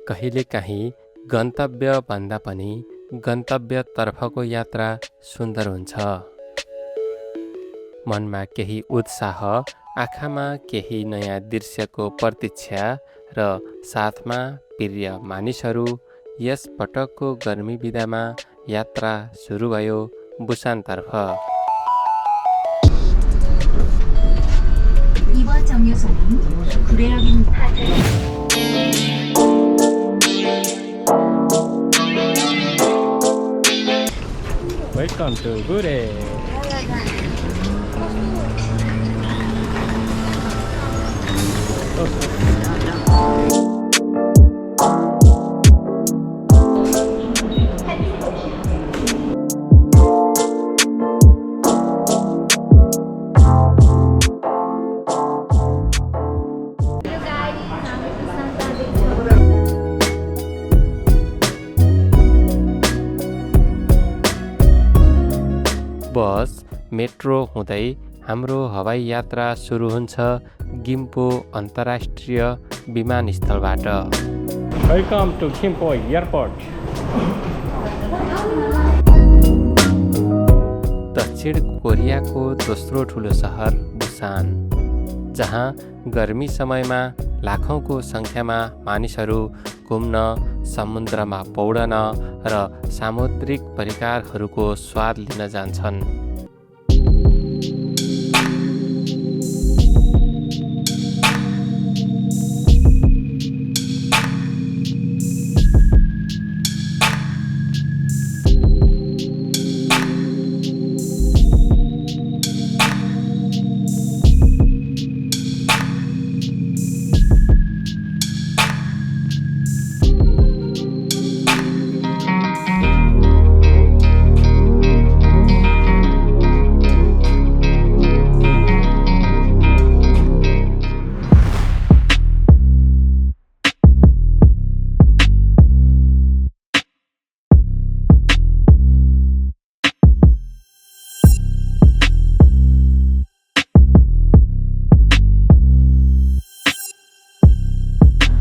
कहिलेकाहीँ गन्तव्यभन्दा पनि गन्तव्यतर्फको यात्रा सुन्दर हुन्छ। मनमा केही उत्साह, आँखामा केही नयाँ दृश्यको प्रतीक्षा र साथमा प्रिय मानिसहरू। यस पटकको गर्मी बिदामा यात्रा सुरु भयो बुसानतर्फ। 이번 정류소는 구례역입니다. Welcome to Gure. Bus metro हुँदै हाम्रो हवाई यात्रा सुरु हुन्छ गिम्पो अन्तर्राष्ट्रिय विमानस्थलबाट। Welcome to Gimpo airport. दक्षिण कोरियाको दोस्रो ठुलो सहर बुसान, जहाँ गर्मी समयमा लाखौँको सङ्ख्यामा मानिसहरू घुम्न, समुद्रमा पौडन र सामुद्रिक परिकारहरूको स्वाद लिन जान्छन्।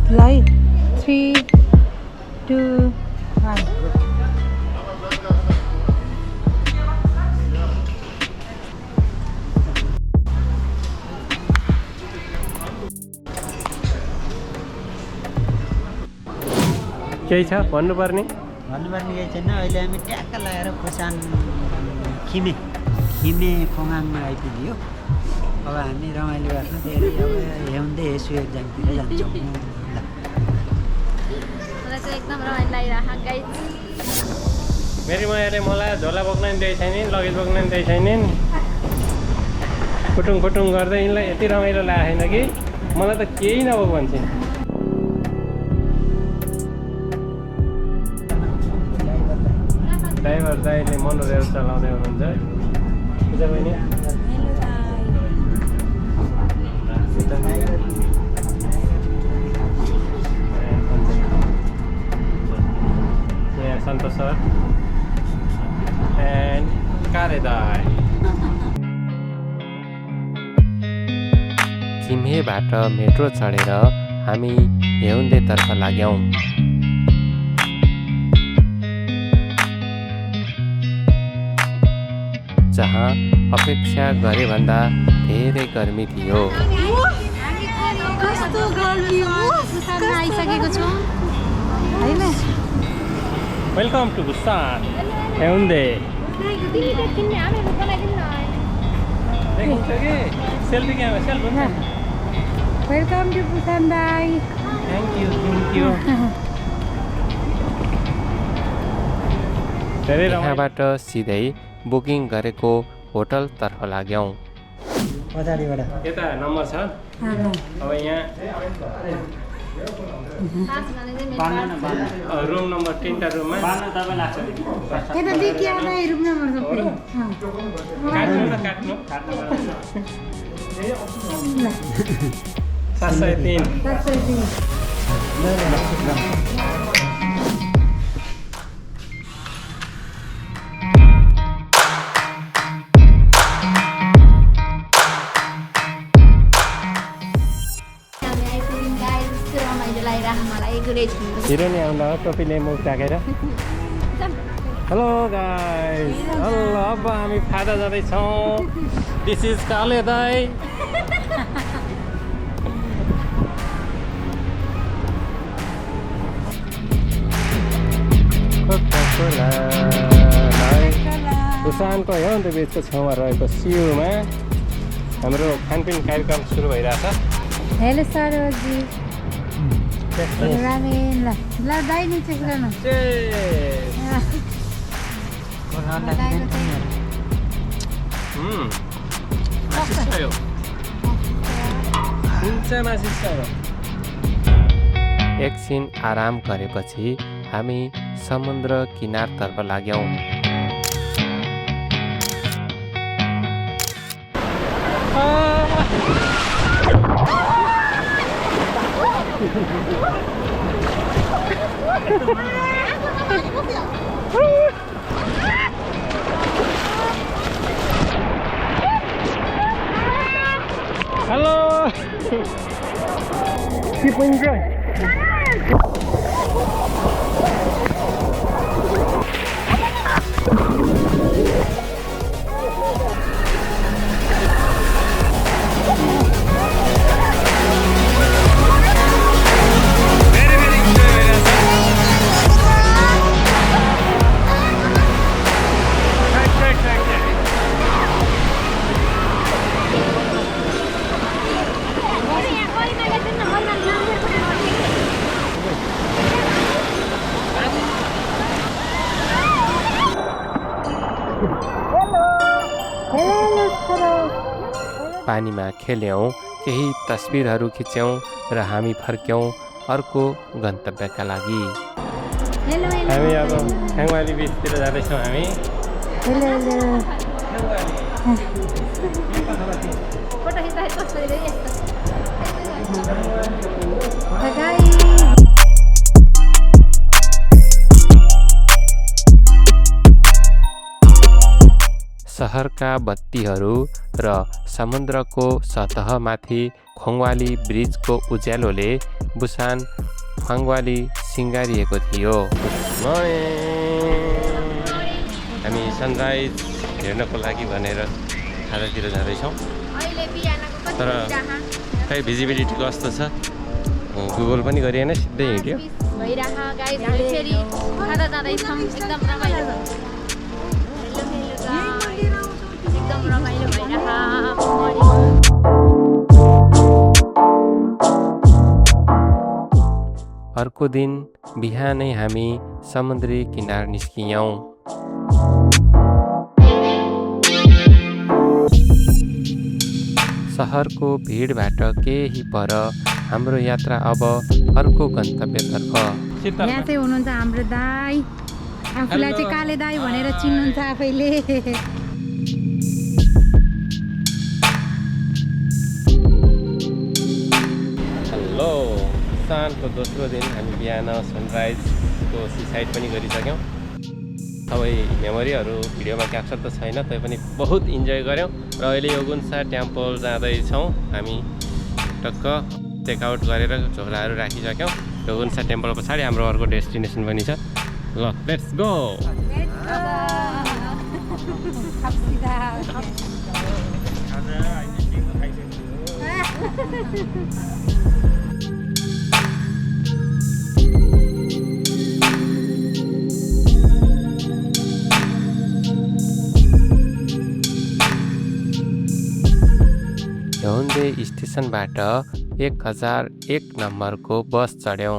Light 3, 2, 1. केही छ भन्नुपर्ने? भन्नुपर्ने केही छैन। अहिले हामी ट्याक्क लागेर बुसान खिमे खोङाङमा आइपुग्यो। अब हामी रमाइलो गर्न फेरि अब हेउन्डे हेसु एक्जामतिर जान्छौँ। मलाई चाहिँ एकदम रमाइलो लागिरहेको गाइड। मेरी मायाले मलाई झोला बोक्न नि दिएको छैन, लगेज बोक्न नि दिएको छैन। फुटुङ गर्दै यिनलाई यति रमाइलो लागेको छैन कि मलाई त केही नभएको भन्छ। ड्राइभर दाइले मनोरेल चलाउँदै हुनुहुन्छ। पूजा बहिनी यहाँ सन्तोष सर एन्ड कारे दाइ। किम्हेबाट मेट्रो चढेर हामी हेउन्डेतर्फ लाग्यौँ। जहाँ अपेक्षा गरे भन्दा धेरै गर्मी थियो। कस्तो गर्मी हो, बुसानमा आइसकेको छौँ हैन। Welcome to Busan Haeundae. तिमीले किन्ने हामीहरू बनाइदिनु न। देखिन्छ कि सेल्फी क्यामेरा सेल्फ हुन्छ। Welcome to Busan, Dai. Thank you. धेरै यहाँबाट सिधै बुकिङ गरेको होटलतर्फ लाग्यौँ। यता नम्बर छ। अब यहाँ रुम नम्बर 3टा रुममा यता देखिया दाइ रुम नम्बर सबै। काट्नु 703। लगाइराख मलाई गुरै छु हिरो नि आउँदा टोपीले मुख ढाकेर हेलो गाइस हेलो अब हामी फादा जाँदैछौँ दिस इज काले दाई बुसानको हेउन्डे बीचको छेउमा रहेको सिउमा हाम्रो खानपिन कार्यक्रम सुरु भइरहेछ हेलो सरोजी रामेन ल दाइ नि चेक गर्न एकछिन आराम गरेपछि हामी समुद्र किनारतर्फ लाग्यौँ Hello. Keep enjoy. पानीमा खेल्यौँ केही तस्बिरहरू खिच्यौँ र हामी फर्क्यौँ अर्को गन्तव्यका लागि हामी अब ह्याङ्गवाली बिचतिर जाँदैछौँ हामी सहरका बत्तीहरू र समुद्रको सतहमाथि खोङवाली ब्रिजको उज्यालोले बुसान ख्वाङवाली सिँगारिएको थियो हामी सनराइज हेर्नको लागि भनेर खाजातिर जाँदैछौँ तर खै भिजिबिलिटी कस्तो छ गुगल पनि गरिएन सिधै हिँड्यो अर्को दिन बिहानै हामी समुद्री किनार निस्कियौँ सहरको भिडबाट केही पर हाम्रो यात्रा अब अर्को गन्तव्यतर्फ यहाँ चाहिँ हुनुहुन्छ हाम्रो दाई आफूलाई चाहिँ काले दाई भनेर चिन्नुहुन्छ आफैले हेलो बुसानको दोस्रो दिन हामी बिहान सनराइजको सिसाइड पनि गरिसक्यौँ सबै मेमोरीहरू भिडियोमा क्याप्चर त छैन तैपनि बहुत इन्जोय गऱ्यौँ र अहिले योगुन्सा टेम्पल जाँदैछौँ हामी टक्क चेकआउट गरेर झोलाहरू राखिसक्यौँ योगुन्सा टेम्पल पछाडि हाम्रो अर्को डेस्टिनेसन पनि छ ल लेट्स गो हेउन्डे स्टेसनबाट 1001 नम्बरको बस चढ्यौँ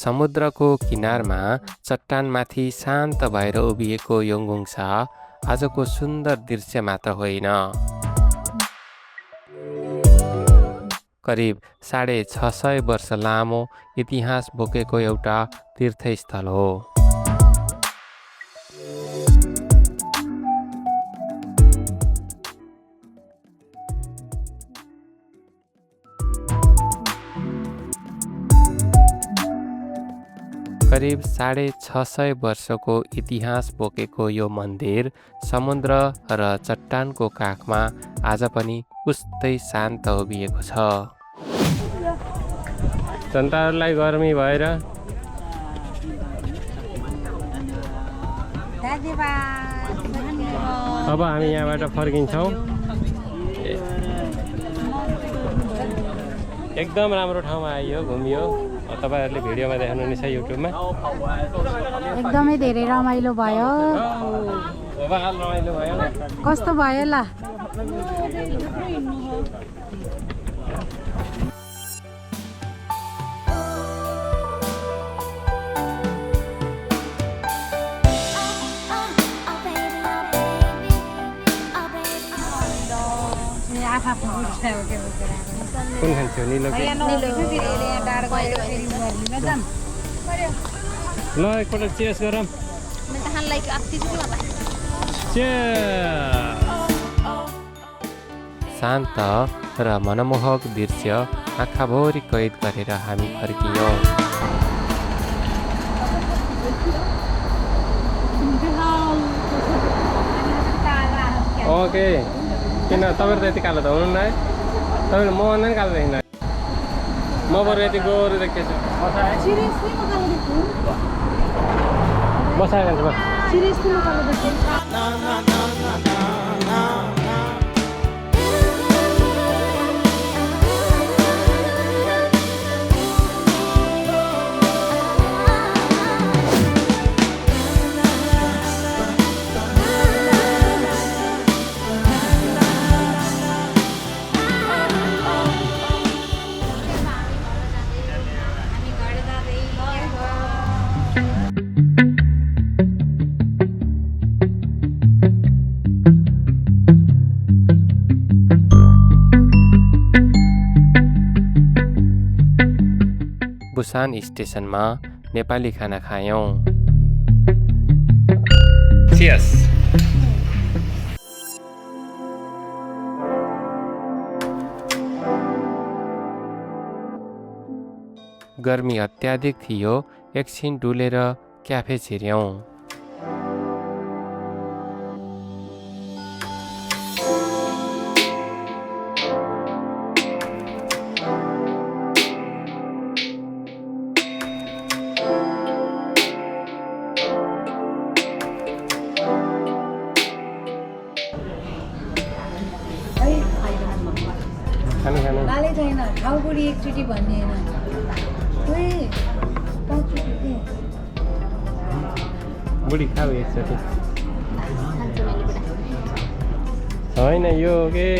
समुद्रको किनारमा चट्टानमाथि शान्त भएर उभिएको योङ्गुङ छ आजको सुन्दर दृश्य मात्र होइन, करिब 650 वर्ष लामो इतिहास बोकेको एउटा तीर्थस्थल हो। करिब 650 वर्षको इतिहास बोकेको यो मन्दिर समुद्र र चट्टानको काखमा आज पनि उस्तै शान्त उभिएको छ। जनताहरूलाई गर्मी भएर अब हामी यहाँबाट फर्किन्छौँ। एकदम राम्रो ठाउँमा आइयो, घुमियो। तपाईहरुले भिडियोमा देख्नुहुनेछ युट्युबमा। एकदमै धेरै रमाइलो भयो। रमाइलो भयो। कस्तो भयो ल? कुन खान्छौ? निलो कि? ल एकपल्ट चेस गरौँ। शान्त र मनमोहक दृश्य आँखाभरि कैद गरेर हामी फर्कियौँ। ओके, किन तपाईँहरू त यति कालो त हुनुहुन्न है? तपाईँले मभन्दा पनि कालो देखिन्न। म बरु यति गोरु देख्दैछु। बसाएर जान्छ। बुसान स्टेसनमा नेपाली खाना खायौँ। चियर्स। गर्मी अत्याधिक थियो, एकछिन डुलेर क्याफे छिर्यौँ। खाउबुढी एकचोटि भन्ने बुढी खाऊ एकचोटि होइन यो के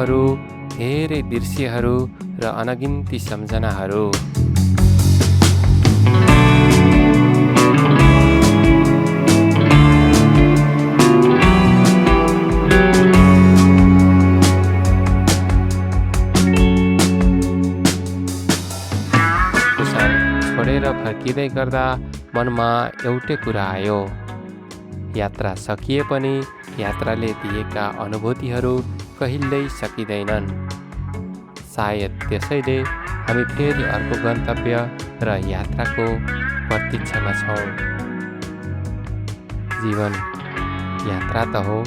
अनुभवहरू, धेरै दृश्यहरू र अनगिन्ती सम्झनाहरू। बुसान छोडेर फर्किँदै गर्दा मनमा एउटै कुरा आयो, यात्रा सकिए पनि यात्राले दिएका अनुभूतिहरू कहिल्यै सकिँदैनन्। सायद त्यसैले हामी फेरि अर्को गन्तव्य र यात्राको प्रतीक्षामा छौँ। जीवन यात्रा त हो,